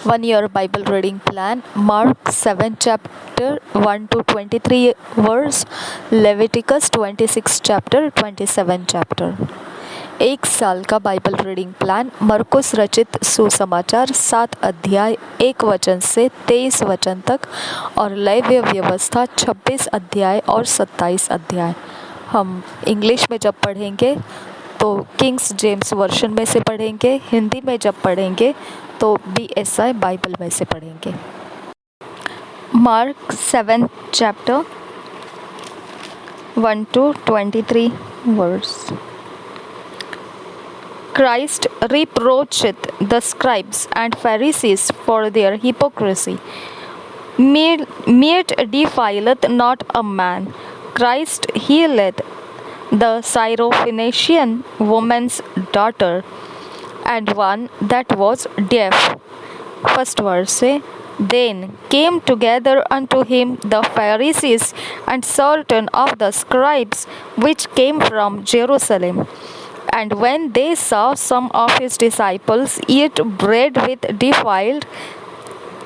1 year Bible reading plan. Mark 7 chapter 1 to 23 verse. Leviticus 26 chapter 27 chapter. एक साल का Bible reading plan. मरकुस रचित सुसमाचार 7 अध्याय 1 वचन से 23 वचन तक और लेव्य व्यवस्था 26 अध्याय और 27 अध्याय। हम इंग्लिश में जब पढ़ेंगे तो किंग्स जेम्स वर्शन में से पढ़ेंगे, हिंदी में जब पढ़ेंगे तो BSI बाइबल में से पढ़ेंगे। Mark 7 chapter 1 to 23 verse. Christ reproacheth the scribes and Pharisees for their hypocrisy. Meat defileth not a man. Christ healeth the Syrophoenician woman's daughter, and one that was deaf. First verse say, Then came together unto him the Pharisees and certain of the scribes which came from Jerusalem. And when they saw some of his disciples eat bread with defiled,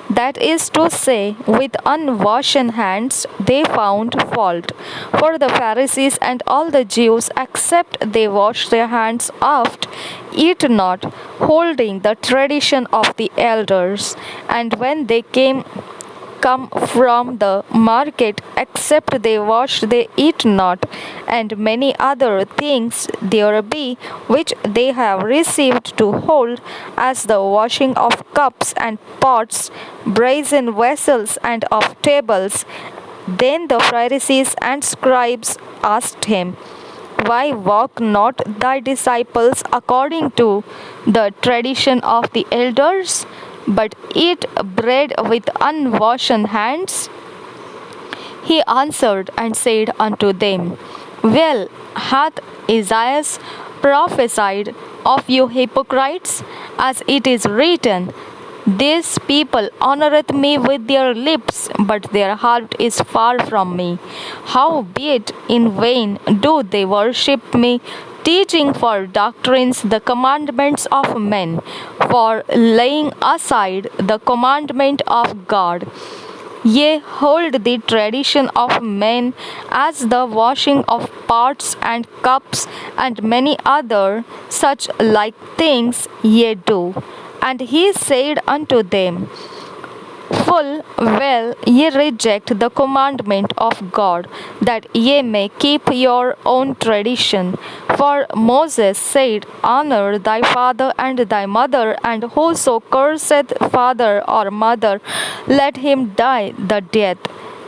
that is to say, with unwashen hands, they found fault. For the Pharisees and all the Jews, except they wash their hands oft, eat not, holding the tradition of the elders. And when they come from the market, except they wash, they eat not, and many other things there be which they have received to hold, as the washing of cups and pots, brazen vessels, and of tables. Then the Pharisees and scribes asked him, Why walk not thy disciples according to the tradition of the elders, but eat bread with unwashen hands? He answered and said unto them, Well hath Isaiah prophesied of you hypocrites, as it is written, This people honoureth me with their lips, but their heart is far from me. Howbeit in vain do they worship me, teaching for doctrines the commandments of men, for laying aside the commandment of God. Ye hold the tradition of men, as the washing of pots and cups, and many other such like things ye do. And he said unto them, Full well ye reject the commandment of God, that ye may keep your own tradition. For Moses said, Honour thy father and thy mother, and whoso curseth father or mother, let him die the death.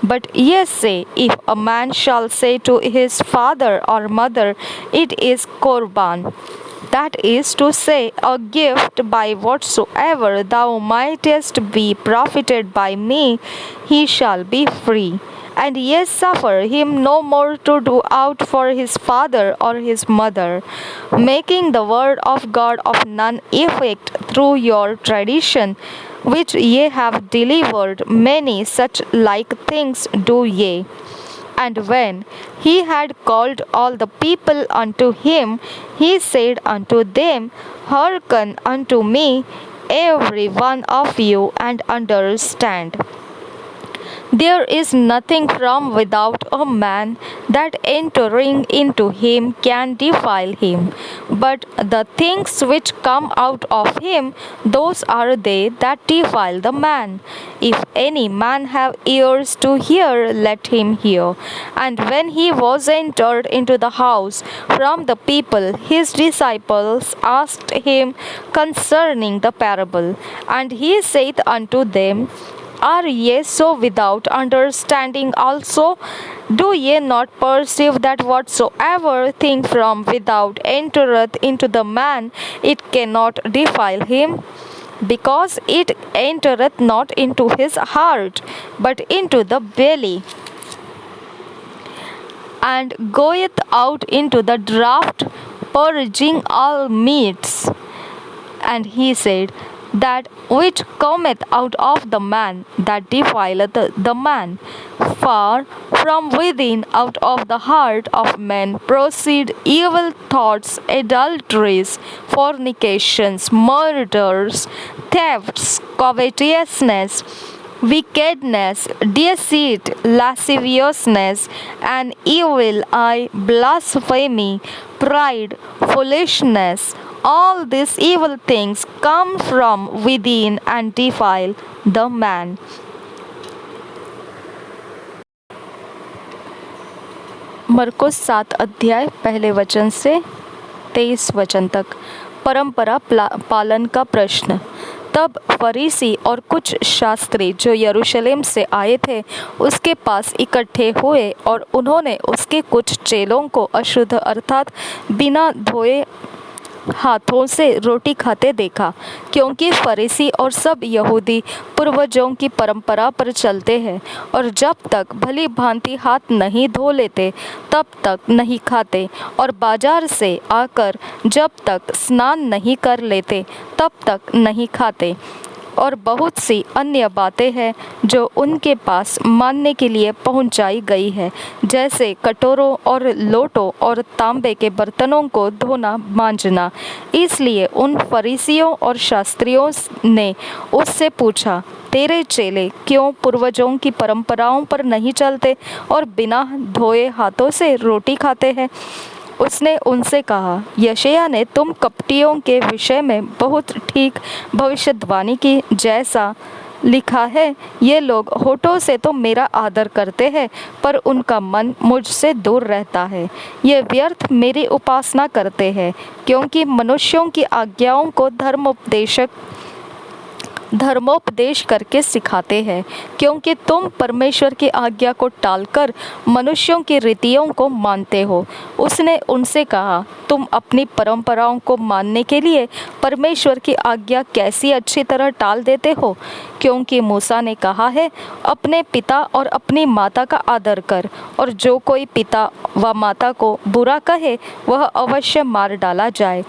But ye say, If a man shall say to his father or mother, It is Korban, that is to say, a gift by whatsoever thou mightest be profited by me, he shall be free. And ye suffer him no more to do aught for his father or his mother, making the word of God of none effect through your tradition, which ye have delivered. Many such like things do ye. And when he had called all the people unto him, he said unto them, Hearken unto me, every one of you, and understand. There is nothing from without a man that entering into him can defile him, but the things which come out of him, those are they that defile the man. If any man have ears to hear, let him hear. And when he was entered into the house from the people, his disciples asked him concerning the parable. And he saith unto them, Are ye so without understanding also? Do ye not perceive that whatsoever thing from without entereth into the man, it cannot defile him? Because it entereth not into his heart, but into the belly, and goeth out into the draught, purging all meats. And he said, That which cometh out of the man, that defileth the man. For from within, out of the heart of men, proceed evil thoughts, adulteries, fornications, murders, thefts, covetousness, wickedness, deceit, lasciviousness, an evil eye, blasphemy, pride, foolishness. All these evil things come from within and defile the man. मरकुस 7 अध्याय पहले वचन से 23 वचन तक। परंपरा पालन का प्रश्न। तब फरीसी और कुछ शास्त्री जो यरूशलेम से आए थे उसके पास इकट्ठे हुए और उन्होंने उसके कुछ चेलों को अशुद्ध अर्थात बिना धोए हाथों से रोटी खाते देखा, क्योंकि फरीसी और सब यहूदी पूर्वजों की परंपरा पर चलते हैं और जब तक भली भांति हाथ नहीं धो लेते तब तक नहीं खाते, और बाजार से आकर जब तक स्नान नहीं कर लेते तब तक नहीं खाते। और बहुत सी अन्य बातें हैं जो उनके पास मानने के लिए पहुंचाई गई है, जैसे कटोरों और लोटों और तांबे के बर्तनों को धोना मांजना। इसलिए उन फरीसियों और शास्त्रियों ने उससे पूछा, तेरे चेले क्यों पूर्वजों की परंपराओं पर नहीं चलते और बिना धोए हाथों से रोटी खाते हैं? उसने उनसे कहा, यशायाह ने तुम कपटियों के विषय में बहुत ठीक भविष्यवाणी की, जैसा लिखा है, ये लोग होठों से तो मेरा आदर करते हैं पर उनका मन मुझसे दूर रहता है। ये व्यर्थ मेरी उपासना करते हैं, क्योंकि मनुष्यों की आज्ञाओं को धर्मोपदेश करके सिखाते हैं, क्योंकि तुम परमेश्वर की आज्ञा को टालकर मनुष्यों की रीतियों को मानते हो। उसने उनसे कहा, तुम अपनी परंपराओं को मानने के लिए परमेश्वर की आज्ञा कैसी अच्छी तरह टाल देते हो, क्योंकि मूसा ने कहा है, अपने पिता और अपनी माता का आदर कर, और जो कोई पिता व माता को बुरा कहे वह अवश्य मार डाला जाए।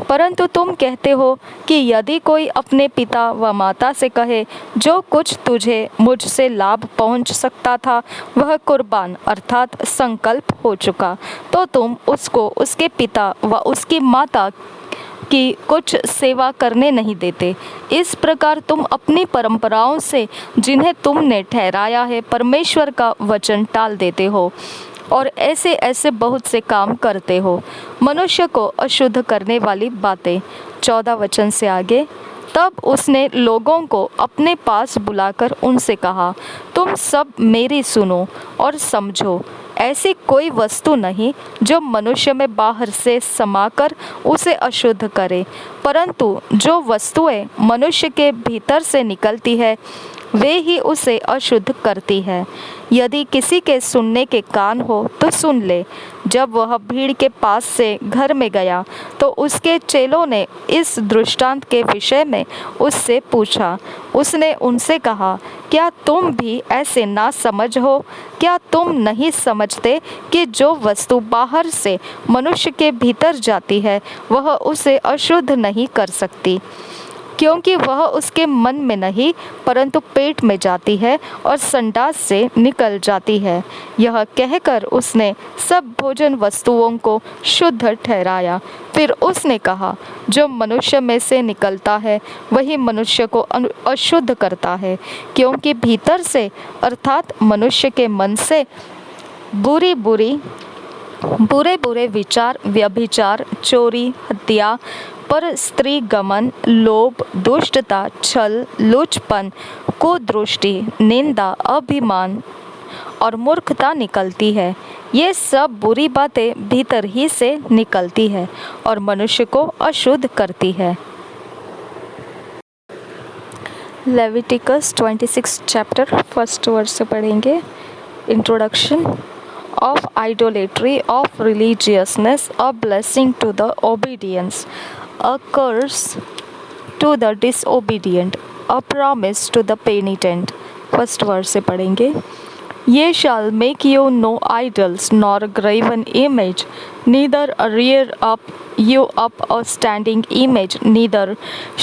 परंतु तुम कहते हो कि यदि कोई अपने पिता व माता से कहे, जो कुछ तुझे मुझसे लाभ पहुंच सकता था वह कुर्बान अर्थात संकल्प हो चुका, तो तुम उसको उसके पिता व उसकी माता की कुछ सेवा करने नहीं देते। इस प्रकार तुम अपनी परंपराओं से जिन्हें तुमने ठहराया है परमेश्वर का वचन टाल देते हो और ऐसे ऐसे बहुत से काम करते हो। मनुष्य को अशुद्ध करने वाली बातें। 14 वचन से आगे। तब उसने लोगों को अपने पास बुलाकर उनसे कहा, तुम सब मेरी सुनो और समझो। ऐसी कोई वस्तु नहीं जो मनुष्य में बाहर से समाकर उसे अशुद्ध करे, परंतु जो वस्तुएं मनुष्य के भीतर से निकलती है वे ही उसे अशुद्ध करती है। यदि किसी के सुनने के कान हो तो सुन ले। जब वह भीड़ के पास से घर में गया तो उसके चेलों ने इस दृष्टांत के विषय में उससे पूछा। उसने उनसे कहा, क्या तुम भी ऐसे ना समझ हो? क्या तुम नहीं समझते कि जो वस्तु बाहर से मनुष्य के भीतर जाती है वह उसे अशुद्ध नहीं कर सकती, क्योंकि वह उसके मन में नहीं परंतु पेट में जाती है और संडास से निकल जाती है। यह कहकर उसने सब भोजन वस्तुओं को शुद्ध ठहराया। फिर उसने कहा, जो मनुष्य में से निकलता है वही मनुष्य को अशुद्ध करता है, क्योंकि भीतर से अर्थात मनुष्य के मन से बुरे बुरे विचार, व्यभिचार, चोरी, हत्या, पर स्त्री गमन, लोभ, दुष्टता, छल, लुचपन, कुदृष्टि, निंदा, अभिमान और मूर्खता निकलती है। ये सब बुरी बातें भीतर ही से निकलती है और मनुष्य को अशुद्ध करती है। लेविटिकस 26 चैप्टर 1 वर्स से पढ़ेंगे। Introduction. Of idolatry, of religiousness, a blessing to the obedience, a curse to the disobedient, a promise to the penitent। 1 verse से पढ़ेंगे। Ye shall make you no idols, nor graven image, neither rear up you up a standing image, neither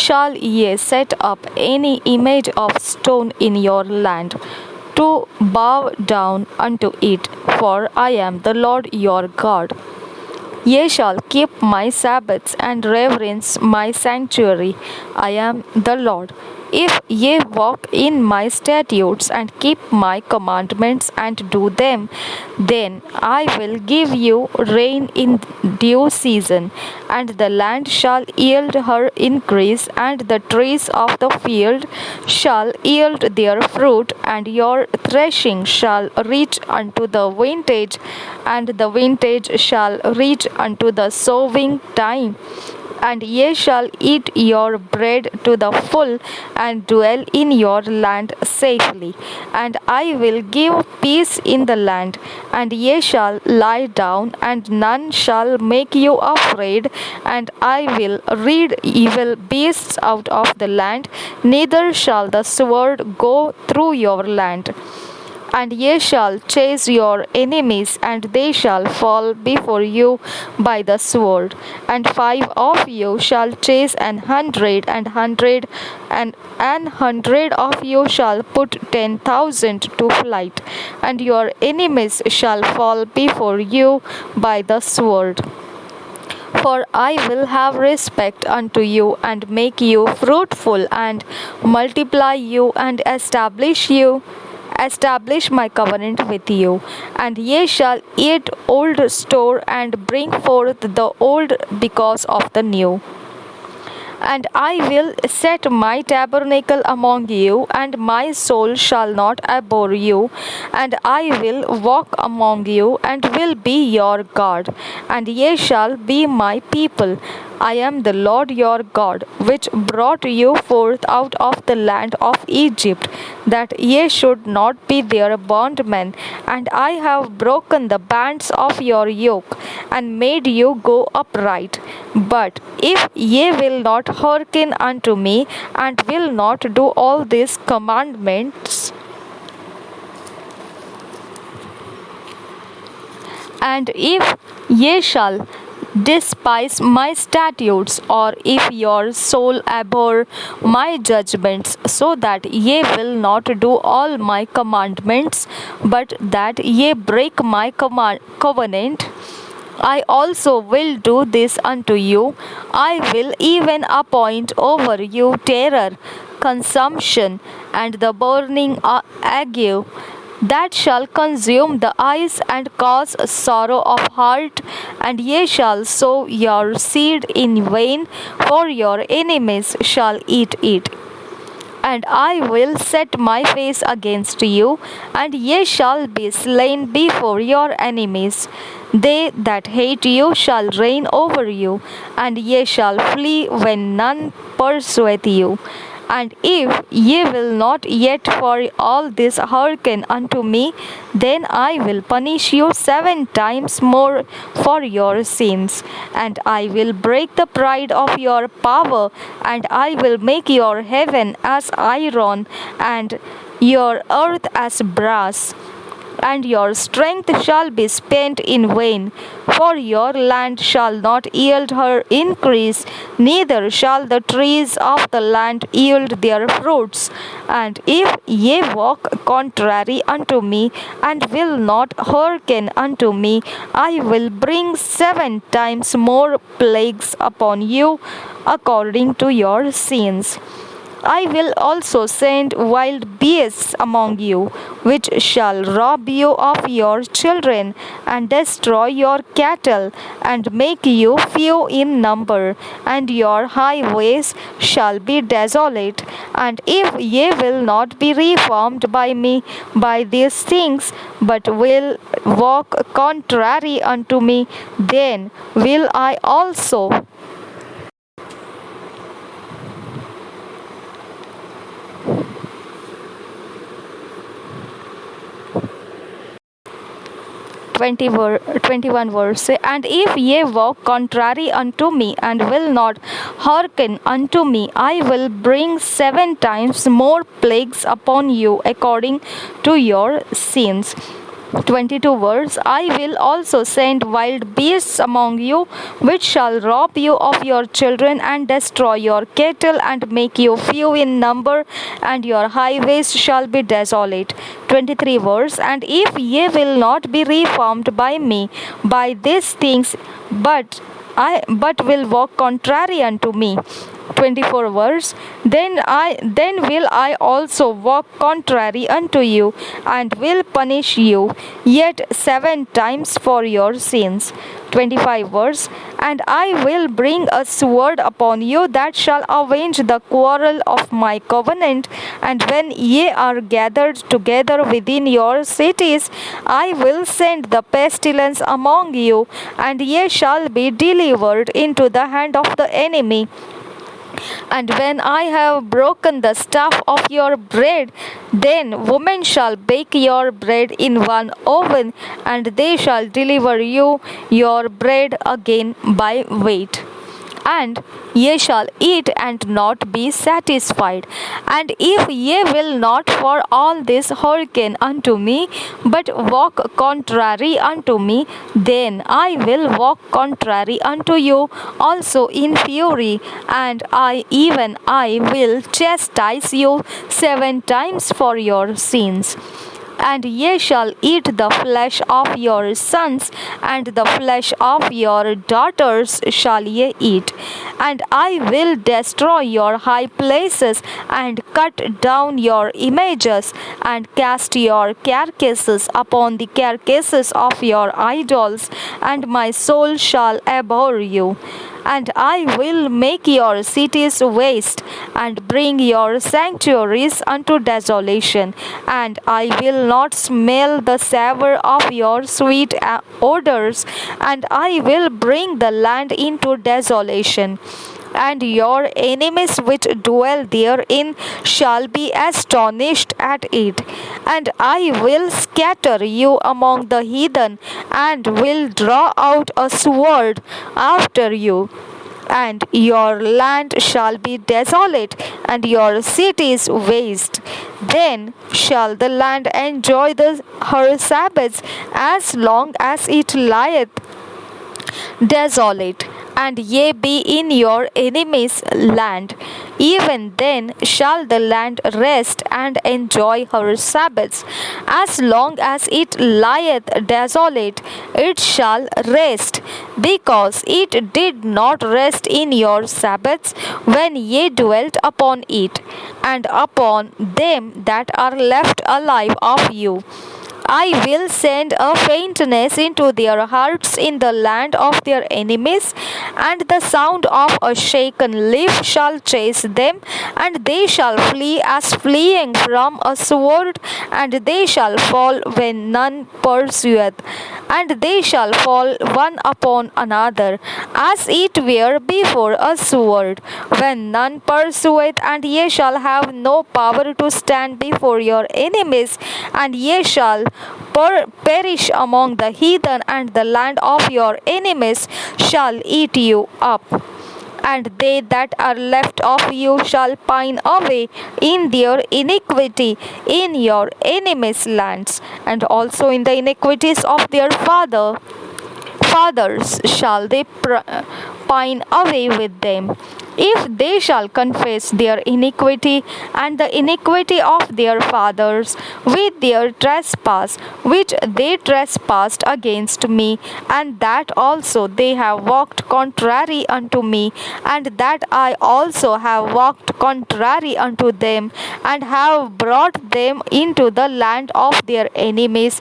shall ye set up any image of stone in your land, to bow down unto it, for I am the Lord your God। Ye shall keep my Sabbaths and reverence my sanctuary. I am the Lord. If ye walk in my statutes and keep my commandments and do them, then I will give you rain in due season, and the land shall yield her increase, and the trees of the field shall yield their fruit, and your threshing shall reach unto the vintage, and the vintage shall reach unto the sowing time. And ye shall eat your bread to the full, and dwell in your land safely. And I will give peace in the land, and ye shall lie down, and none shall make you afraid. And I will rid evil beasts out of the land, neither shall the sword go through your land. And ye shall chase your enemies, and they shall fall before you by the sword. And 5 of you shall chase 100, and 100, and 100 of you shall put 10,000 to flight. And your enemies shall fall before you by the sword. For I will have respect unto you, and make you fruitful, and multiply you, and establish my covenant with you. And ye shall eat old store, and bring forth the old because of the new. And I will set my tabernacle among you, and my soul shall not abhor you. And I will walk among you, and will be your God, and ye shall be my people. I am the Lord your God, which brought you forth out of the land of Egypt, that ye should not be their bondmen. And I have broken the bands of your yoke, and made you go upright. But if ye will not hearken unto me, and will not do all these commandments, and if ye shall despise my statutes, or if your soul abhor my judgments, so that ye will not do all my commandments, but that ye break my covenant, I also will do this unto you. I will even appoint over you terror, consumption, and the burning ague, that shall consume the eyes and cause sorrow of heart. And ye shall sow your seed in vain, for your enemies shall eat it. And I will set my face against you, and ye shall be slain before your enemies. They that hate you shall reign over you, and ye shall flee when none pursueth you. And if ye will not yet for all this hearken unto me, then I will punish you 7 times more for your sins. And I will break the pride of your power, and I will make your heaven as iron, and your earth as brass, and your strength shall be spent in vain. For your land shall not yield her increase, neither shall the trees of the land yield their fruits. And if ye walk contrary unto me, and will not hearken unto me, I will bring 7 times more plagues upon you, according to your sins. I will also send wild beasts among you, which shall rob you of your children, and destroy your cattle, and make you few in number, and your highways shall be desolate. And if ye will not be reformed by me by these things, but will walk contrary unto me, then will I also 21 verse say, and if ye walk contrary unto me, and will not hearken unto me, I will bring 7 times more plagues upon you according to your sins. 22 verse. I will also send wild beasts among you, which shall rob you of your children and destroy your cattle and make you few in number, and your highways shall be desolate. 23 verse. And if ye will not be reformed by me by these things, but will walk contrary unto me. 24 verse. Then will I also walk contrary unto you, and will punish you yet 7 times for your sins. 25 verse. And I will bring a sword upon you that shall avenge the quarrel of my covenant, and when ye are gathered together within your cities, I will send the pestilence among you, and ye shall be delivered into the hand of the enemy. And when I have broken the stuff of your bread, then women shall bake your bread in one oven, and they shall deliver you your bread again by weight. And ye shall eat and not be satisfied. And if ye will not for all this hearken unto me, but walk contrary unto me, then I will walk contrary unto you also in fury, and even I will chastise you 7 times for your sins. And ye shall eat the flesh of your sons, and the flesh of your daughters shall ye eat. And I will destroy your high places, and cut down your images, and cast your carcasses upon the carcasses of your idols, and my soul shall abhor you. And I will make your cities waste, and bring your sanctuaries unto desolation, and I will not smell the savour of your sweet odours, and I will bring the land into desolation. And your enemies which dwell therein shall be astonished at it. And I will scatter you among the heathen, and will draw out a sword after you. And your land shall be desolate, and your cities waste. Then shall the land enjoy her Sabbaths as long as it lieth desolate, and ye be in your enemy's land. Even then shall the land rest and enjoy her Sabbaths. As long as it lieth desolate, it shall rest, because it did not rest in your Sabbaths when ye dwelt upon it, and upon them that are left alive of you. I will send a faintness into their hearts in the land of their enemies, and the sound of a shaken leaf shall chase them, and they shall flee as fleeing from a sword, and they shall fall when none pursueth, and they shall fall one upon another, as it were before a sword, when none pursueth, and ye shall have no power to stand before your enemies, and ye shall perish among the heathen, and the land of your enemies shall eat you up. And they that are left of you shall pine away in their iniquity in your enemies' lands, and also in the iniquities of their fathers shall they pine away with them. If they shall confess their iniquity and the iniquity of their fathers with their trespass, which they trespassed against me, and that also they have walked contrary unto me, and that I also have walked contrary unto them, and have brought them into the land of their enemies,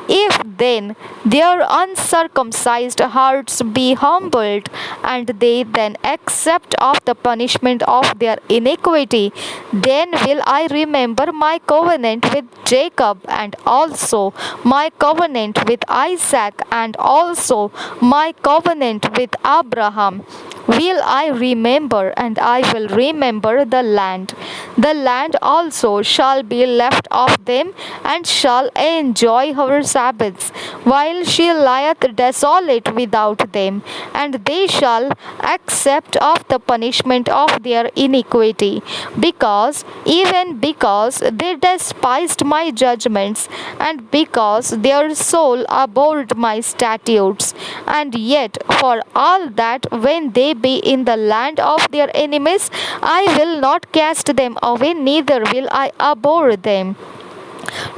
if then their uncircumcised hearts be humbled, and they then accept of the punishment of their iniquity, then will I remember my covenant with Jacob, and also my covenant with Isaac, and also my covenant with Abraham will I remember, and I will remember the land. the land also shall be left of them, and shall enjoy her Sabbaths, while she lieth desolate without them, and they shall accept of the punishment of their iniquity, because they despised my judgments, and because their soul abhorred my statutes. And yet, for all that, when they be in the land of their enemies, I will not cast them away, neither will I abhor them,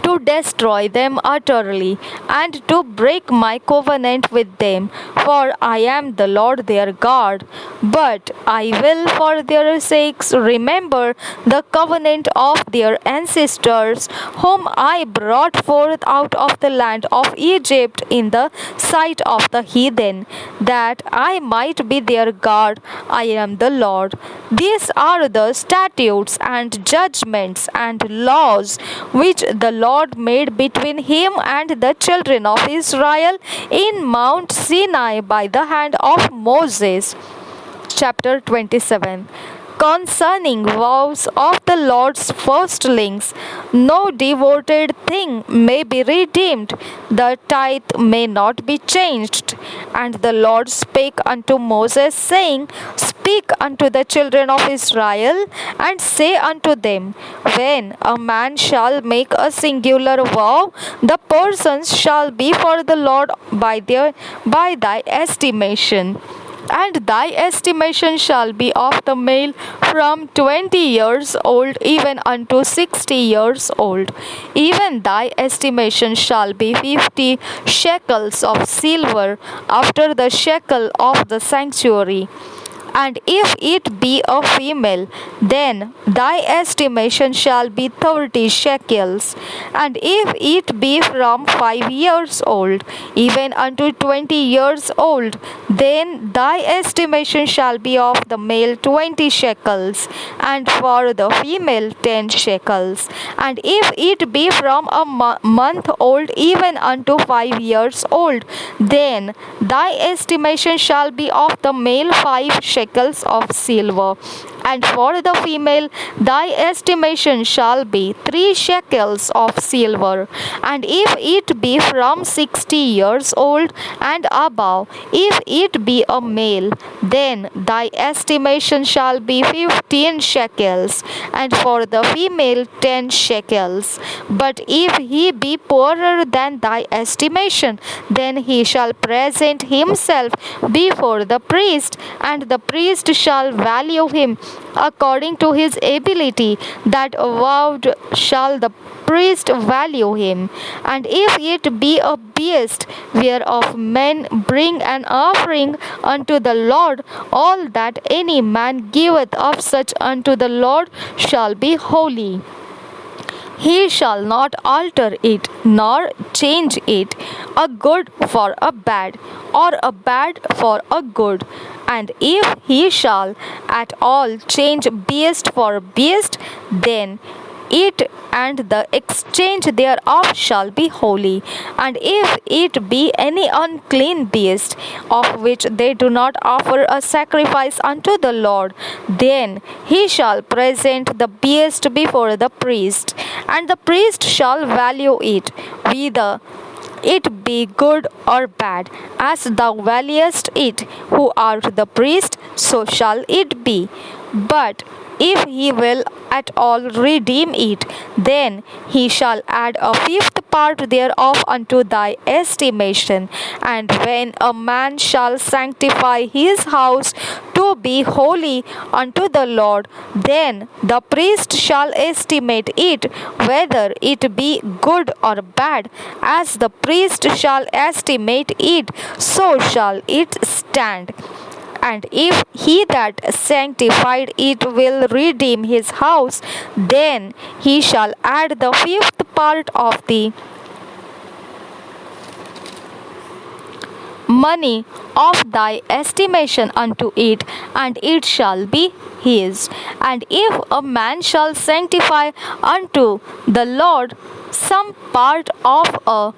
to destroy them utterly, and to break my covenant with them. For I am the Lord their God. But I will for their sakes remember the covenant of their ancestors, whom I brought forth out of the land of Egypt in the sight of the heathen, that I might be their God. I am the Lord. These are the statutes and judgments and laws which the Lord made between him and the children of Israel in Mount Sinai by the hand of Moses. Chapter 27. Concerning vows of the Lord's firstlings, no devoted thing may be redeemed, the tithe may not be changed. And the Lord spake unto Moses, saying, Speak unto the children of Israel, and say unto them, When a man shall make a singular vow, the persons shall be for the Lord by thy estimation. And thy estimation shall be of the male from 20 years old even unto 60 years old. Even thy estimation shall be 50 shekels of silver after the shekel of the sanctuary. And if it be a female, then thy estimation shall be 30 shekels. And if it be from 5 years old, even unto 20 years old, then thy estimation shall be of the male 20 shekels, and for the female 10 shekels. And if it be from a month old, even unto 5 years old, then thy estimation shall be of the male 5 shekels of silver, and for the female thy estimation shall be 3 shekels of silver. And if it be from 60 years old and above, if it be a male, then thy estimation shall be 15 shekels, and for the female 10 shekels. But if he be poorer than thy estimation, then he shall present himself before the priest, and the priest shall value him according to his ability that vowed shall the priest value him. And if it be a beast whereof men bring an offering unto the Lord, all that any man giveth of such unto the Lord shall be holy. He shall not alter it, nor change it, a good for a bad, or a bad for a good. And if he shall at all change beast for beast, then it and the exchange thereof shall be holy. And if it be any unclean beast, of which they do not offer a sacrifice unto the Lord, then he shall present the beast before the priest, and the priest shall value it, whether it be good or bad. As thou valuest it, who art the priest, so shall it be. But if he will at all redeem it, then he shall add a fifth part thereof unto thy estimation. And when a man shall sanctify his house to be holy unto the Lord, then the priest shall estimate it, whether it be good or bad. As the priest shall estimate it, so shall it stand. And if he that sanctified it will redeem his house, then he shall add the fifth part of the money of thy estimation unto it, and it shall be his. And if a man shall sanctify unto the Lord some part of a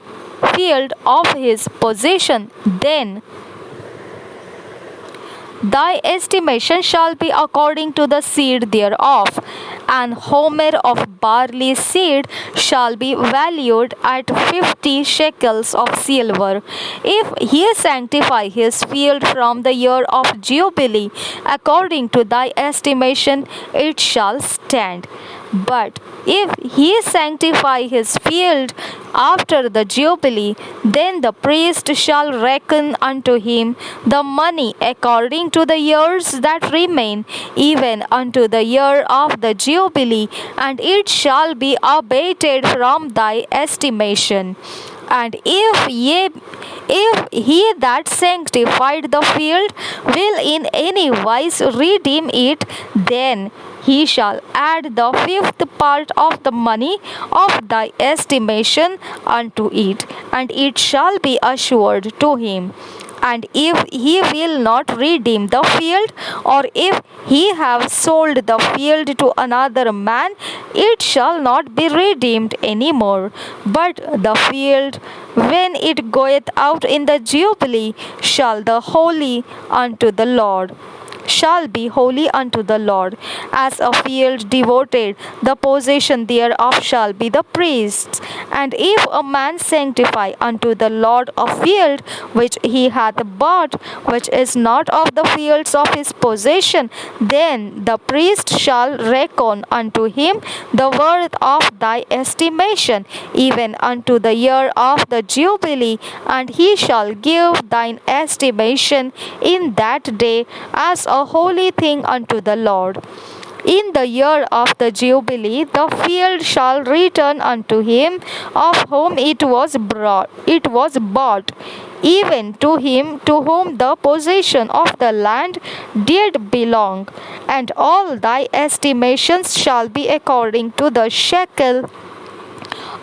field of his possession, then thy estimation shall be according to the seed thereof. An homer of barley seed shall be valued at 50 shekels of silver. If he sanctify his field from the year of Jubilee, according to thy estimation, it shall stand. But if he sanctify his field after the Jubilee, then the priest shall reckon unto him the money according to the years that remain, even unto the year of the Jubilee, and it shall be abated from thy estimation. And if he that sanctified the field will in any wise redeem it, then he shall add the fifth part of the money of thy estimation unto it, and it shall be assured to him. And if he will not redeem the field, or if he have sold the field to another man, it shall not be redeemed any more. But the field, when it goeth out in the Jubilee, shall be holy unto the Lord. As a field devoted, the possession thereof shall be the priest's. And if a man sanctify unto the Lord a field which he hath bought, which is not of the fields of his possession, then the priest shall reckon unto him the worth of thy estimation, even unto the year of the Jubilee, and he shall give thine estimation in that day as a holy thing unto the Lord. In the year of the Jubilee, the field shall return unto him of whom it was bought, even to him to whom the possession of the land did belong. And all thy estimations shall be according to the shekel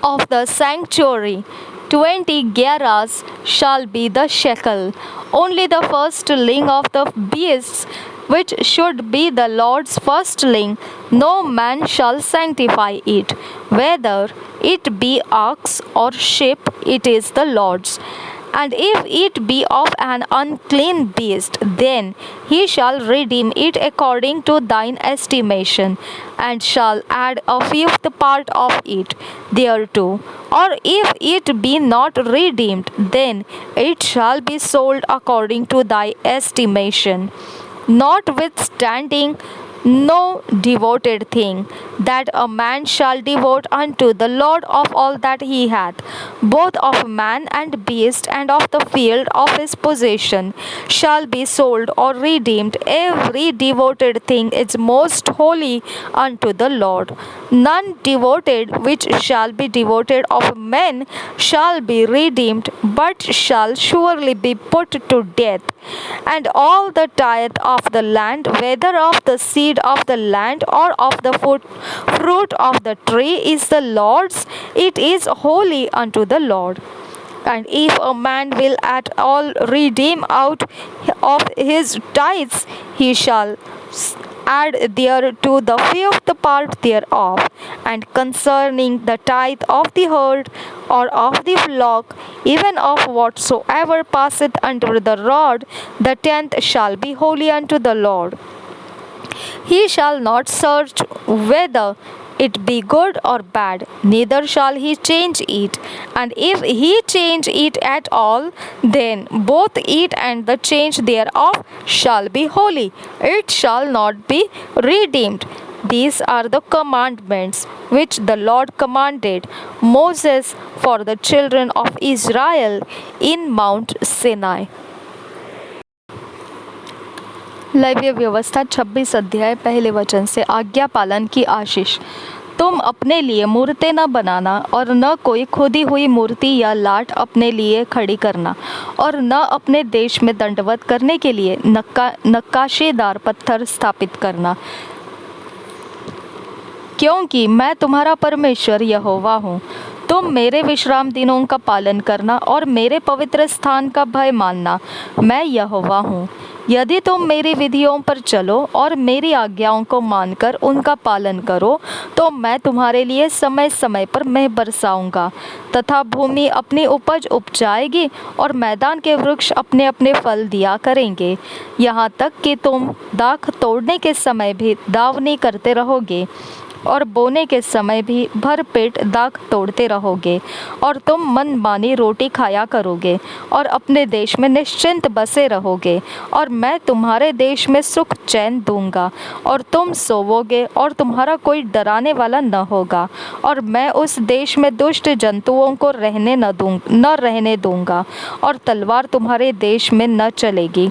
of the sanctuary. 20 gerahs shall be the shekel. Only the firstling of the beasts, which should be the Lord's firstling, no man shall sanctify it. Whether it be ox or sheep, it is the Lord's. And if it be of an unclean beast, then he shall redeem it according to thine estimation, and shall add a fifth part of it thereto. Or if it be not redeemed, then it shall be sold according to thy estimation. Notwithstanding, no devoted thing that a man shall devote unto the Lord of all that he hath, both of man and beast, and of the field of his possession, shall be sold or redeemed. Every devoted thing is most holy unto the Lord. None devoted which shall be devoted of men shall be redeemed, but shall surely be put to death. And all the tithe of the land, whether of the seed of the land or of the fruit of the tree, is the Lord's. It is holy unto the Lord. And if a man will at all redeem out of his tithes, he shall add thereto the fifth part thereof. And concerning the tithe of the herd or of the flock, even of whatsoever passeth under the rod, the tenth shall be holy unto the Lord. He shall not search whether it be good or bad, neither shall he change it. And if he change it at all, then both it and the change thereof shall be holy. It shall not be redeemed. These are the commandments which the Lord commanded Moses for the children of Israel in Mount Sinai. लव्य व्यवस्था 26 अध्याय पहले वचन से आज्ञा पालन की आशीष। तुम अपने लिए मूर्तें न बनाना, और न कोई खुदी हुई मूर्ति या लाट अपने लिए खड़ी करना, और न अपने देश में दंडवत करने के लिए नक्काशीदार पत्थर स्थापित करना, क्योंकि मैं तुम्हारा परमेश्वर यहोवा हूँ। तुम मेरे विश्राम दिनों का पालन करना और मेरे पवित्र स्थान का भय मानना। मैं यहोवा हूँ। यदि तुम मेरी विधियों पर चलो और मेरी आज्ञाओं को मानकर उनका पालन करो, तो मैं तुम्हारे लिए समय समय पर मेंह बरसाऊंगा, तथा भूमि अपनी उपज उपजाएगी और मैदान के वृक्ष अपने अपने फल दिया करेंगे, यहाँ तक कि तुम दाख तोड़ने के समय भी दावनी करते रहोगे। और बोने के समय भी भरपेट दाख तोड़ते रहोगे, और तुम मनमानी रोटी खाया करोगे और अपने देश में निश्चिंत बसे रहोगे। और मैं तुम्हारे देश में सुख चैन दूंगा, और तुम सोवोगे और तुम्हारा कोई डराने वाला न होगा। और मैं उस देश में दुष्ट जंतुओं को न रहने दूंगा, और तलवार तुम्हारे देश में न चलेगी।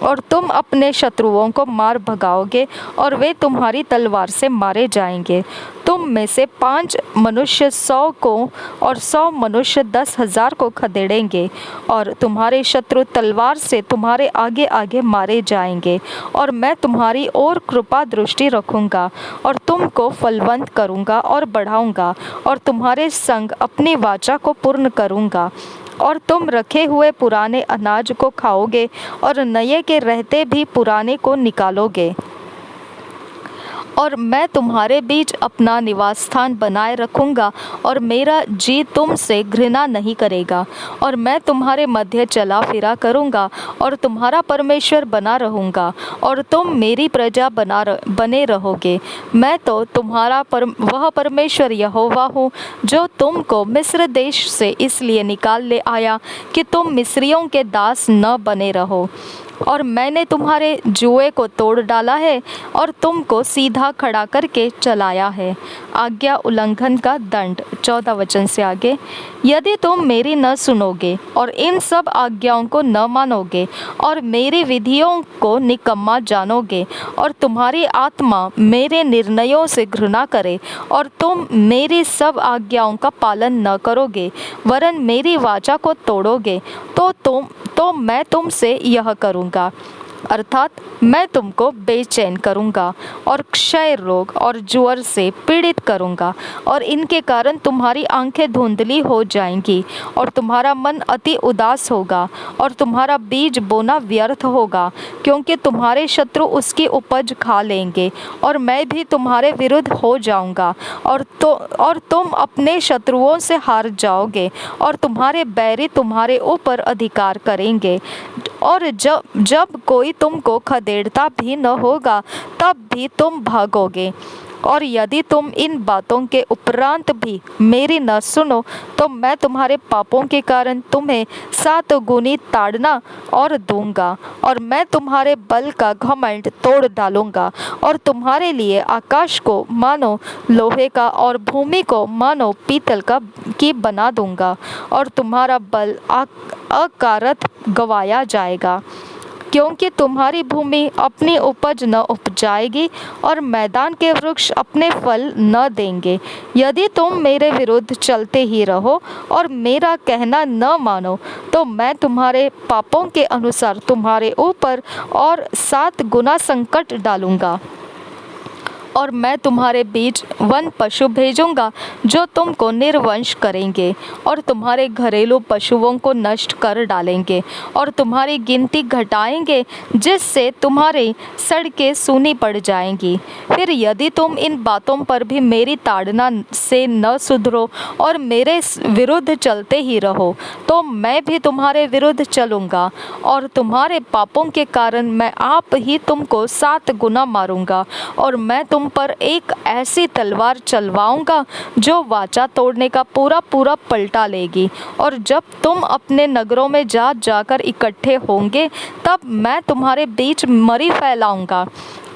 और तुम अपने शत्रुओं को मार भगाओगे, और वे तुम्हारी तलवार से मारे जाएंगे। तुम में से 5 मनुष्य 100 को और 100 मनुष्य 10,000 को खदेड़ेंगे, और तुम्हारे शत्रु तलवार से तुम्हारे आगे आगे मारे जाएंगे। और मैं तुम्हारी ओर कृपा दृष्टि रखूंगा, और तुमको फलवंत करूंगा और बढ़ाऊंगा, और तुम्हारे संग अपनी वाचा को पूर्ण करूंगा। और तुम रखे हुए पुराने अनाज को खाओगे, और नए के रहते भी पुराने को निकालोगे। और मैं तुम्हारे बीच अपना निवास स्थान बनाए रखूंगा, और मेरा जी तुमसे घृणा नहीं करेगा। और मैं तुम्हारे मध्य चला फिरा करूंगा, और तुम्हारा परमेश्वर बना रहूंगा, और तुम मेरी प्रजा बने रहोगे। मैं तो तुम्हारा वह परमेश्वर यहोवा हूँ, जो तुमको मिस्र देश से इसलिए निकाल ले आया कि तुम मिस्रियों के दास न बने रहो। और मैंने तुम्हारे जुए को तोड़ डाला है, और तुमको सीधा खड़ा करके चलाया है। आज्ञा उल्लंघन का दंड। 14 वचन से आगे। यदि तुम मेरी न सुनोगे और इन सब आज्ञाओं को न मानोगे, और मेरी विधियों को निकम्मा जानोगे, और तुम्हारी आत्मा मेरे निर्णयों से घृणा करे, और तुम मेरी सब आज्ञाओं का पालन न करोगे, वरन मेरी वाचा को तोड़ोगे, तो मैं तुमसे यह करूँगा, अर्थात मैं तुमको बेचैन करूँगा, और क्षय रोग और ज्वर से पीड़ित करूँगा। और इनके कारण तुम्हारी आंखें धुंधली हो जाएंगी, और तुम्हारा मन अति उदास होगा, और तुम्हारा बीज बोना व्यर्थ होगा, क्योंकि तुम्हारे शत्रु उसकी उपज खा लेंगे, और मैं भी तुम्हारे विरुद्ध हो जाऊँगा, और तुम अपने शत्रुओं से हार जाओगे, और तुम्हारे बैरी तुम्हारे ऊपर अधिकार करेंगे। और जब कोई तुमको खदेड़ता भी न होगा, तब भी तुम भागोगे। और यदि तुम इन बातों के उपरांत भी मेरी न सुनो, तो मैं तुम्हारे पापों के कारण तुम्हें 7 गुनी ताड़ना और दूंगा, और मैं तुम्हारे बल का घमंड तोड़ डालूंगा, और तुम्हारे लिए आकाश को मानो लोहे का और भूमि को मानो पीतल की बना दूंगा, और तुम्हारा बल अकारत गवाया जाएगा। क्योंकि तुम्हारी भूमि अपनी उपज न उपजाएगी, और मैदान के वृक्ष अपने फल न देंगे। यदि तुम मेरे विरुद्ध चलते ही रहो और मेरा कहना न मानो, तो मैं तुम्हारे पापों के अनुसार तुम्हारे ऊपर और 7 गुना संकट डालूंगा। और मैं तुम्हारे बीच वन पशु भेजूंगा, जो तुमको निर्वंश करेंगे, और तुम्हारे घरेलू पशुओं को नष्ट कर डालेंगे, और तुम्हारी गिनती घटाएंगे, जिससे तुम्हारी सड़कें सूनी पड़ जाएंगी। फिर यदि तुम इन बातों पर भी मेरी ताड़ना से न सुधरो और मेरे विरुद्ध चलते ही रहो, तो मैं भी तुम्हारे विरुद्ध चलूंगा, और तुम्हारे पापों के कारण मैं आप ही तुमको 7 गुना मारूंगा। और मैं तुम पर एक ऐसी तलवार चलवाऊंगा, जो वाचा तोड़ने का पूरा पलटा लेगी। और जब तुम अपने नगरों में जाकर इकट्ठे होंगे, तब मैं तुम्हारे बीच मरी फैलाऊंगा,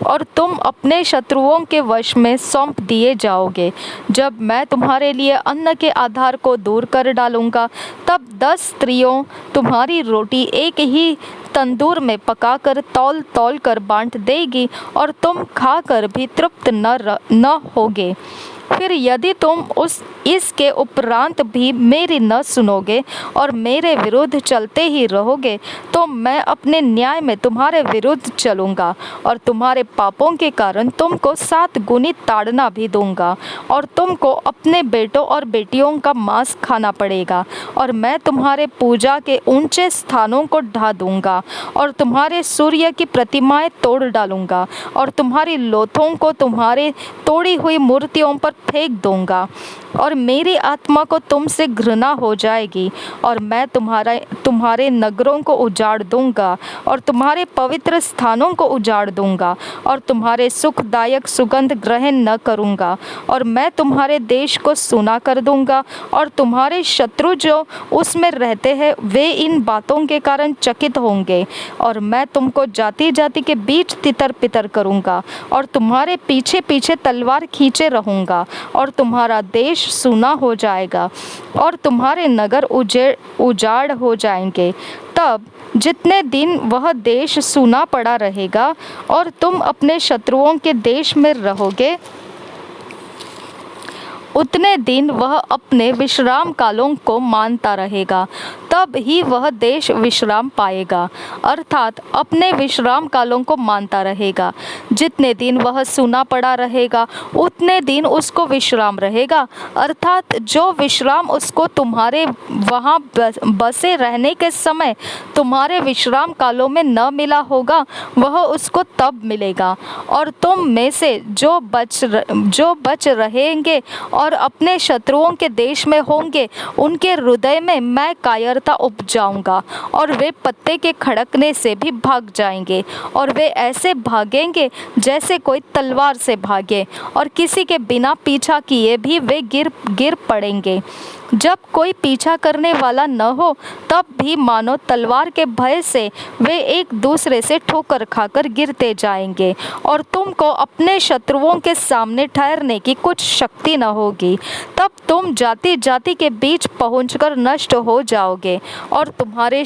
और तुम अपने शत्रुओं के वश में सौंप दिए जाओगे। जब मैं तुम्हारे लिए अन्न के आधार को दूर कर डालूंगा, तब 10 स्त्रियों तुम्हारी रोटी एक ही तंदूर में पकाकर तौल कर बांट देगी, और तुम खाकर भी तृप्त न होगे। फिर यदि तुम इसके उपरांत भी मेरी न सुनोगे और मेरे विरुद्ध चलते ही रहोगे, तो मैं अपने न्याय में तुम्हारे विरुद्ध चलूंगा, और तुम्हारे पापों के कारण तुमको 7 गुनी ताड़ना भी दूंगा, और तुमको अपने बेटों और बेटियों का मांस खाना पड़ेगा। और मैं तुम्हारे पूजा के ऊंचे स्थानों को ढा दूंगा, और तुम्हारे सूर्य की प्रतिमाएं तोड़ डालूंगा, और तुम्हारी लोथों को तुम्हारे तोड़ी हुई मूर्तियों पर फेंक दूंगा और मेरी आत्मा को तुमसे घृणा हो जाएगी और मैं तुम्हारे नगरों को उजाड़ दूंगा और तुम्हारे पवित्र स्थानों को उजाड़ दूंगा और तुम्हारे सुखदायक सुगंध ग्रहण न करूंगा और मैं तुम्हारे देश को सूना कर दूंगा और तुम्हारे शत्रु जो उसमें रहते हैं वे इन बातों के कारण चकित होंगे और मैं तुमको जाति जाति के बीच तितर बितर करूंगा और तुम्हारे पीछे पीछे तलवार खींचे रहूंगा और तुम्हारा देश सूना हो जाएगा और तुम्हारे नगर उजाड़ हो जाएंगे। तब जितने दिन वह देश सूना पड़ा रहेगा और तुम अपने शत्रुओं के देश में रहोगे, उतने दिन वह अपने विश्राम कालों को मानता रहेगा, तब ही वह देश विश्राम पाएगा, अर्थात अपने विश्राम कालों को मानता रहेगा। जितने दिन वह सूना पड़ा रहेगा उतने दिन उसको विश्राम रहेगा, अर्थात जो विश्राम उसको तुम्हारे वहाँ बसे रहने के समय तुम्हारे विश्राम कालों में न मिला होगा वह उसको तब मिलेगा। और तुम में से जो बच रहेंगे और अपने शत्रुओं के देश में होंगे उनके हृदय में मैं कायरता उपजाऊंगा और वे पत्ते के खड़कने से भी भाग जाएंगे और वे ऐसे भागेंगे जैसे कोई तलवार से भागे और किसी के बिना पीछा किए भी वे गिर पड़ेंगे। जब कोई पीछा करने वाला न हो तब भी मानो तलवार के भय से वे एक दूसरे से ठोकर खाकर गिरते जाएंगे और तुमको अपने शत्रुओं के सामने ठहरने की कुछ शक्ति न होगी। तब तुम जाति जाति के बीच पहुंचकर नष्ट हो जाओगे और तुम्हारे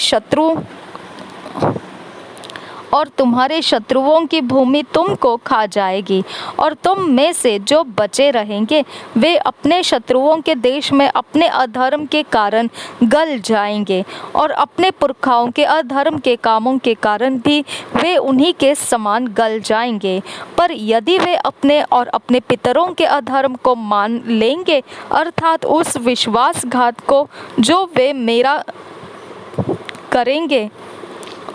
शत्रुओं की भूमि तुमको खा जाएगी और तुम में से जो बचे रहेंगे वे अपने शत्रुओं के देश में अपने अधर्म के कारण गल जाएंगे और अपने पुरखाओं के अधर्म के कामों के कारण भी वे उन्हीं के समान गल जाएंगे। पर यदि वे अपने और अपने पितरों के अधर्म को मान लेंगे, अर्थात उस विश्वासघात को जो वे मेरा करेंगे,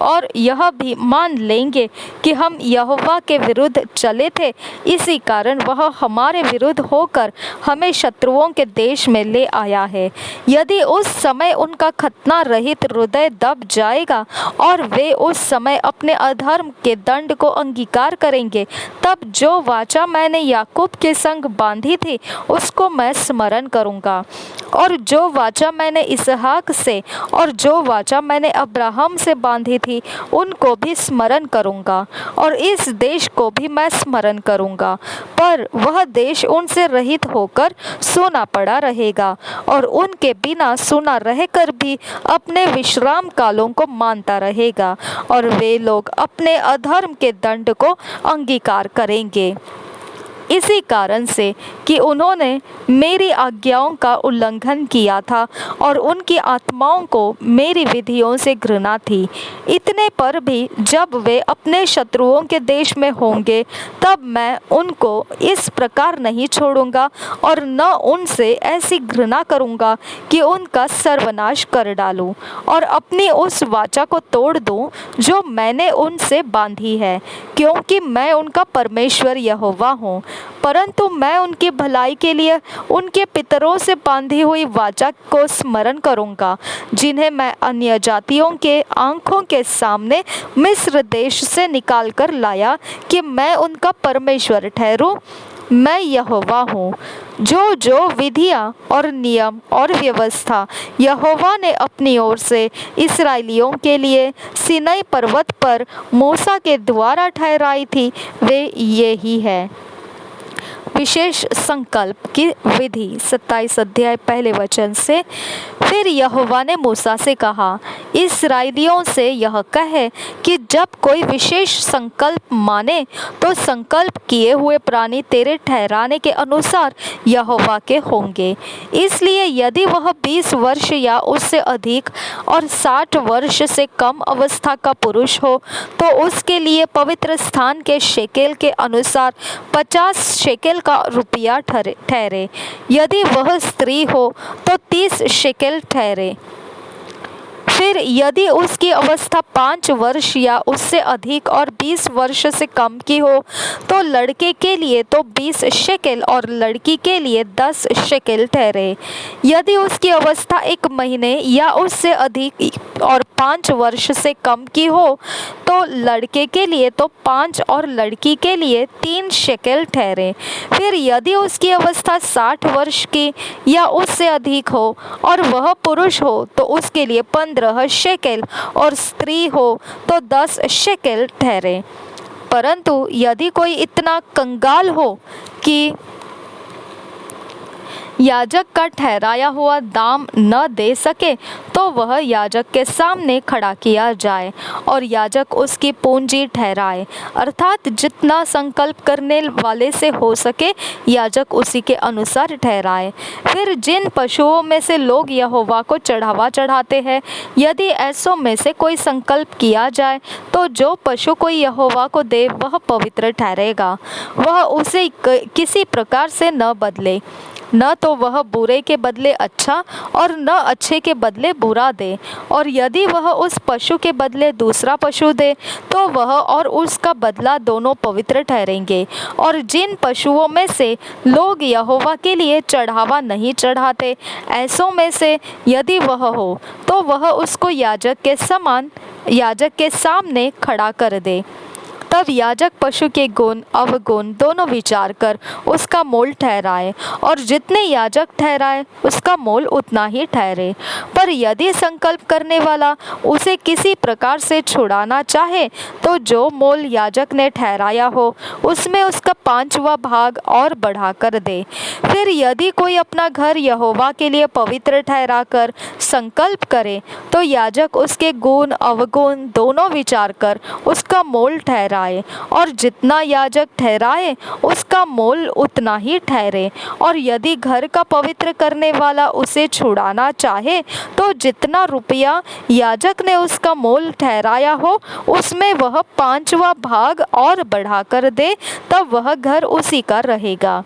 और यह भी मान लेंगे कि हम यहोवा के विरुद्ध चले थे, इसी कारण वह हमारे विरुद्ध होकर हमें शत्रुओं के देश में ले आया है। यदि उस समय उनका खतना रहित हृदय दब जाएगा और वे उस समय अपने अधर्म के दंड को अंगीकार करेंगे, तब जो वाचा मैंने याकूब के संग बांधी थी उसको मैं स्मरण करूँगा और जो वाचा मैंने इसहाक से और जो वाचा मैंने अब्राहम से बांधी थी उनको भी स्मरण करूंगा और इस देश को भी मैं स्मरण करूंगा। पर वह देश उनसे रहित होकर सूना पड़ा रहेगा और उनके बिना सूना रहकर भी अपने विश्राम कालों को मानता रहेगा और वे लोग अपने अधर्म के दंड को अंगीकार करेंगे। इसी कारण से कि उन्होंने मेरी आज्ञाओं का उल्लंघन किया था और उनकी आत्माओं को मेरी विधियों से घृणा थी। इतने पर भी जब वे अपने शत्रुओं के देश में होंगे तब मैं उनको इस प्रकार नहीं छोड़ूंगा और न उनसे ऐसी घृणा करूंगा कि उनका सर्वनाश कर डालूं और अपनी उस वाचा को तोड़ दूं जो मैंने उनसे बांधी है, क्योंकि मैं उनका परमेश्वर यहोवा हूँ। परंतु मैं उनकी भलाई के लिए उनके पितरों से बांधी हुई वाचा को स्मरण करूंगा, जिन्हें मैं अन्य जातियों के आंखों के सामने मिस्र देश से निकाल कर लाया कि मैं उनका परमेश्वर ठहरूं। मैं यहोवा हूँ। जो जो विधियाँ और नियम और व्यवस्था यहोवा ने अपनी ओर से इस्राएलियों के लिए सीनै पर्वत पर मूसा के द्वारा ठहराई थी, वे ये ही है। विशेष संकल्प की विधि 27 अध्याय पहले वचन से। फिर यहोवा ने मूसा से कहा, इस्राएलियों से यह कहे कि जब कोई विशेष संकल्प माने तो संकल्प किए हुए प्राणी तेरे ठहराने के अनुसार यहोवा के होंगे। इसलिए यदि वह 20 वर्ष या उससे अधिक और 60 वर्ष से कम अवस्था का पुरुष हो तो उसके लिए पवित्र स्थान के शेकेल के अनुसार 50 शेकेल का रुपया ठहरे। यदि वह स्त्री हो तो 30 शेकेल ठहरे। फिर यदि उसकी अवस्था 5 वर्ष या उससे अधिक और 20 वर्ष से कम की हो तो लड़के के लिए तो 20 शेकेल और लड़की के लिए 10 शेकेल ठहरे। यदि उसकी अवस्था 1 महीने या उससे अधिक और 5 वर्ष से कम की हो तो लड़के के लिए तो 5 और लड़की के लिए 3 शेकेल ठहरे। फिर यदि उसकी अवस्था 60 वर्ष की या उससे अधिक हो और वह पुरुष हो तो उसके लिए 15 शेकेल और स्त्री हो तो 10 शेकेल ठहरे। परंतु यदि कोई इतना कंगाल हो कि याजक का ठहराया हुआ दाम न दे सके तो वह याजक के सामने खड़ा किया जाए और याजक उसकी पूंजी ठहराए, अर्थात जितना संकल्प करने वाले से हो सके याजक उसी के अनुसार ठहराए। फिर जिन पशुओं में से लोग यहोवा को चढ़ावा चढ़ाते हैं, यदि ऐसों में से कोई संकल्प किया जाए तो जो पशु कोई यहोवा को दे वह पवित्र ठहरेगा, वह उसे किसी प्रकार से न बदले, न तो वह बुरे के बदले अच्छा और न अच्छे के बदले बुरा दे। और यदि वह उस पशु के बदले दूसरा पशु दे तो वह और उसका बदला दोनों पवित्र ठहरेंगे। और जिन पशुओं में से लोग यहोवा के लिए चढ़ावा नहीं चढ़ाते, ऐसों में से यदि वह हो तो वह उसको याजक के सामने खड़ा कर दे। तब याजक पशु के गुण अवगुण दोनों विचार कर उसका मोल ठहराए, और जितने याजक ठहराए उसका मोल उतना ही ठहरे। पर यदि संकल्प करने वाला उसे किसी प्रकार से छुड़ाना चाहे तो जो मोल याजक ने ठहराया हो उसमें उसका 5वां भाग और बढ़ा कर दे। फिर यदि कोई अपना घर यहोवा के लिए पवित्र ठहरा कर संकल्प करे तो याजक उसके गुण अवगुण दोनों विचार कर उसका मोल ठहराए, और जितना याजक ठहराए उसका मोल उतना ही ठहरे। और यदि घर का पवित्र करने वाला उसे छुड़ाना चाहे तो जितना रुपया याजक ने उसका मोल ठहराया हो उसमें वह 5वां भाग और बढ़ा कर दे, तब वह घर उसी का रहेगा।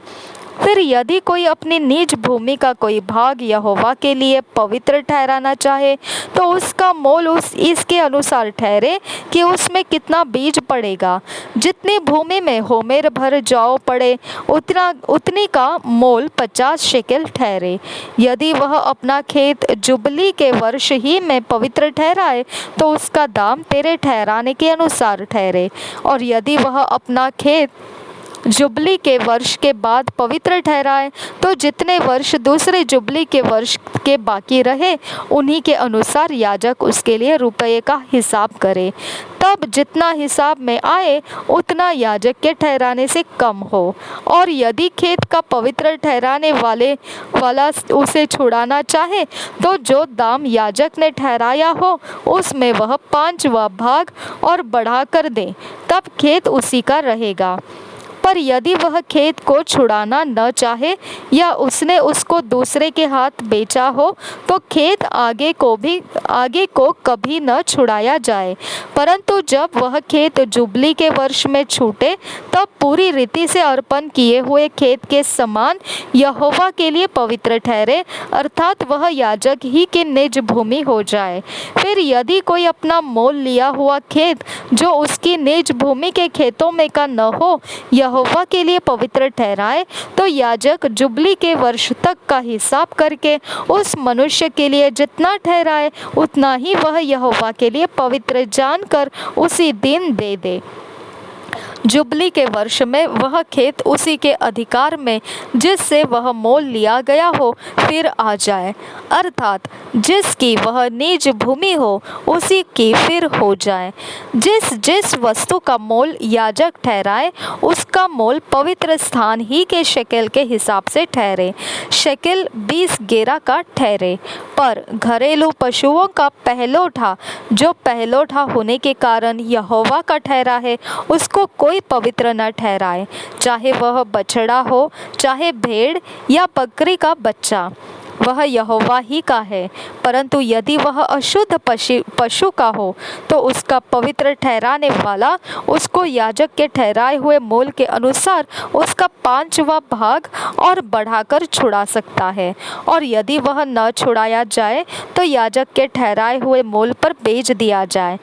फिर यदि कोई अपनी निज भूमि का कोई भाग यहोवा के लिए पवित्र ठहराना चाहे तो उसका मोल इसके अनुसार ठहरे कि उसमें कितना बीज पड़ेगा। जितनी भूमि में होमेर भर जौ पड़े उतनी का मोल 50 शेकेल ठहरे। यदि वह अपना खेत जुबली के वर्ष ही में पवित्र ठहराए तो उसका दाम तेरे ठहराने के अनुसार ठहरे। और यदि वह अपना खेत जुबली के वर्ष के बाद पवित्र ठहराए तो जितने वर्ष दूसरे जुबली के वर्ष के बाकी रहे उन्हीं के अनुसार याजक उसके लिए रुपये का हिसाब करे। तब जितना हिसाब में आए उतना याजक के ठहराने से कम हो। और यदि खेत का पवित्र ठहराने वाला उसे छुड़ाना चाहे तो जो दाम याजक ने ठहराया हो उसमें वह 5वां भाग और बढ़ा कर दे, तब खेत उसी का रहेगा। पर यदि वह खेत को छुड़ाना न चाहे या उसने उसको दूसरे के हाथ बेचा हो तो खेत आगे को कभी न छुड़ाया जाए, परंतु जब वह खेत जुबली के वर्ष में छूटे तब पूरी रीति से अर्पण किए हुए खेत के समान यहोवा के लिए पवित्र ठहरे, अर्थात वह याजक ही की निज भूमि हो जाए। फिर यदि कोई अपना मोल लिया हुआ खेत जो उसकी निज भूमि के खेतों में का न हो यहोवा के लिए पवित्र ठहराए तो याजक जुबली के वर्ष तक का हिसाब करके उस मनुष्य के लिए जितना ठहराए उतना ही वह यहोवा के लिए पवित्र जानकर उसी दिन दे दे। जुबली के वर्ष में वह खेत उसी के अधिकार में जिससे वह मोल लिया गया हो फिर आ जाए, अर्थात जिसकी वह निज भूमि हो उसी की फिर हो जाए। जिस वस्तु का मोल याजक ठहराए उसका मोल पवित्र स्थान ही के शेकेल के हिसाब से ठहरे, शेकेल 20 गेरा का ठहरे। पर घरेलू पशुओं का पहलोठा जो पहलोठा होने के कारण यहोवा का ठहरा है उसको कोई पवित्र न ठहराए, चाहे वह बछड़ा हो चाहे भेड़ या बकरी का बच्चा। वह यहोवा ही का है। परंतु यदि वह अशुद्ध पशु का हो तो उसका पवित्र ठहराने वाला उसको याजक के ठहराए हुए मोल के अनुसार उसका 5वां भाग और बढ़ाकर छुड़ा सकता है। और यदि वह न छुड़ाया जाए तो याजक के ठहराए हुए मोल पर बेच दिया जाए।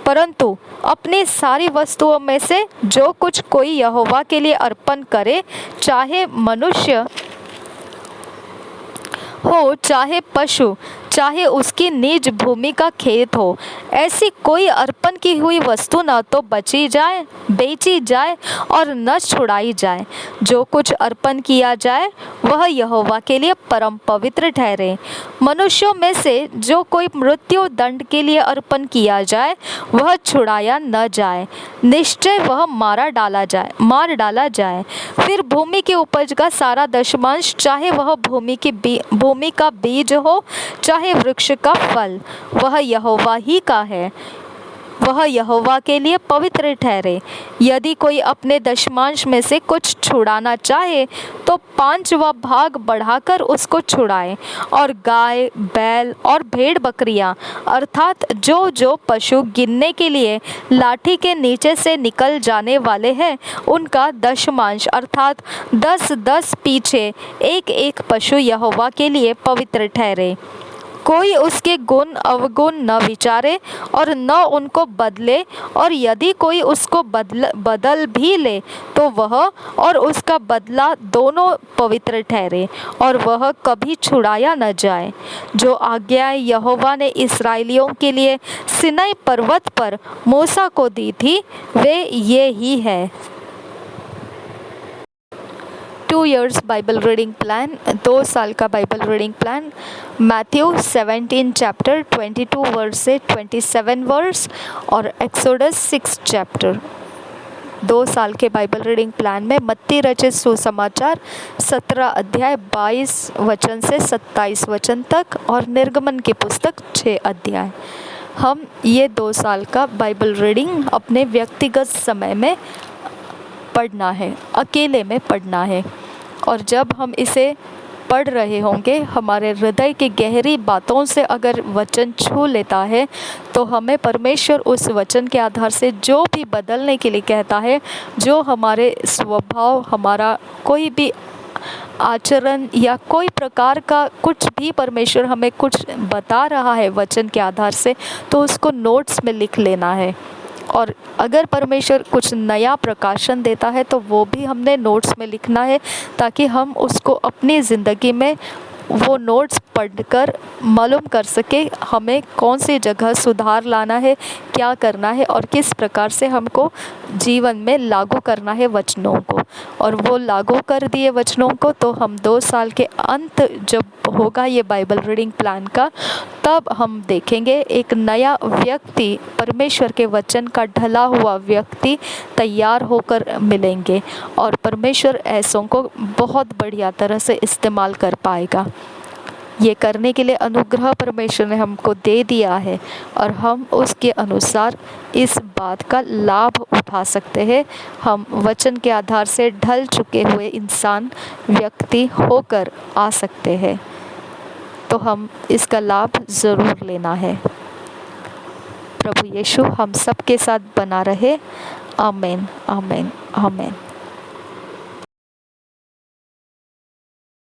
परंतु अपनी सारी वस्तुओं में से जो कुछ कोई यहोवा के लिए अर्पण करे, चाहे मनुष्य हो चाहे पशु, चाहे उसकी निज भूमि का खेत हो, ऐसी कोई अर्पण की हुई वस्तु न तो बची जाए, बेची जाए और न छुड़ाई जाए। जो कुछ अर्पण किया जाए वह यहोवा के लिए परम पवित्र ठहरे। मनुष्यों में से जो कोई मृत्यु दंड के लिए अर्पण किया जाए वह छुड़ाया न जाए, निश्चय वह मार डाला जाए। फिर भूमि की उपज का सारा दशमांश, चाहे वह भूमि का बीज हो चाहे वृक्ष का फल, वह यहोवा ही का है, वह यहोवा के लिए पवित्र ठहरे। यदि कोई अपने दशमांश में से कुछ छुड़ाना चाहे तो 5वां भाग बढ़ाकर उसको छुड़ाए। और गाय, बैल और भेड़ बकरियां अर्थात जो जो पशु गिनने के लिए लाठी के नीचे से निकल जाने वाले हैं, उनका दशमांश अर्थात 10-10 पीछे एक एक पशु यहोवा के लिए पवित्र ठहरे। कोई उसके गुण अवगुण न विचारे और न उनको बदले, और यदि कोई उसको बदल भी ले तो वह और उसका बदला दोनों पवित्र ठहरे और वह कभी छुड़ाया न जाए। जो आज्ञाएं यहोवा ने इस्राएलियों के लिए सिनै पर्वत पर मूसा को दी थी वे ये ही है। 2 years बाइबल रीडिंग प्लान, 2 साल का Bible reading plan. Matthew 17 chapter 22 verse से 27 वर्स और एक्सोडस 6 चैप्टर। 2 साल के बाइबल रीडिंग प्लान में मत्ती रचित सुसमाचार 17 अध्याय 22 वचन से 27 वचन तक और निर्गमन की पुस्तक 6 अध्याय। हम ये 2 साल का बाइबल रीडिंग अपने व्यक्तिगत समय में पढ़ना है, अकेले में पढ़ना है। और जब हम इसे पढ़ रहे होंगे, हमारे हृदय की गहरी बातों से अगर वचन छू लेता है तो हमें परमेश्वर उस वचन के आधार से जो भी बदलने के लिए कहता है, जो हमारे स्वभाव, हमारा कोई भी आचरण या कोई प्रकार का कुछ भी परमेश्वर हमें कुछ बता रहा है वचन के आधार से, तो उसको नोट्स में लिख लेना है। और अगर परमेश्वर कुछ नया प्रकाशन देता है तो वो भी हमने नोट्स में लिखना है, ताकि हम उसको अपनी ज़िंदगी में वो नोट्स पढ़कर मालूम कर सके हमें कौन सी जगह सुधार लाना है, क्या करना है और किस प्रकार से हमको जीवन में लागू करना है वचनों को। और वो लागू कर दिए वचनों को तो हम 2 साल के अंत जब होगा ये बाइबल रीडिंग प्लान का, तब हम देखेंगे एक नया व्यक्ति, परमेश्वर के वचन का ढला हुआ व्यक्ति तैयार होकर मिलेंगे और परमेश्वर ऐसों को बहुत बढ़िया तरह से इस्तेमाल कर पाएगा। ये करने के लिए अनुग्रह परमेश्वर ने हमको दे दिया है और हम उसके अनुसार इस बात का लाभ उठा सकते हैं। हम वचन के आधार से ढल चुके हुए इंसान, व्यक्ति होकर आ सकते हैं, तो हम इसका लाभ ज़रूर लेना है। प्रभु यीशु हम सबके साथ बना रहे। आमीन, आमीन, आमीन।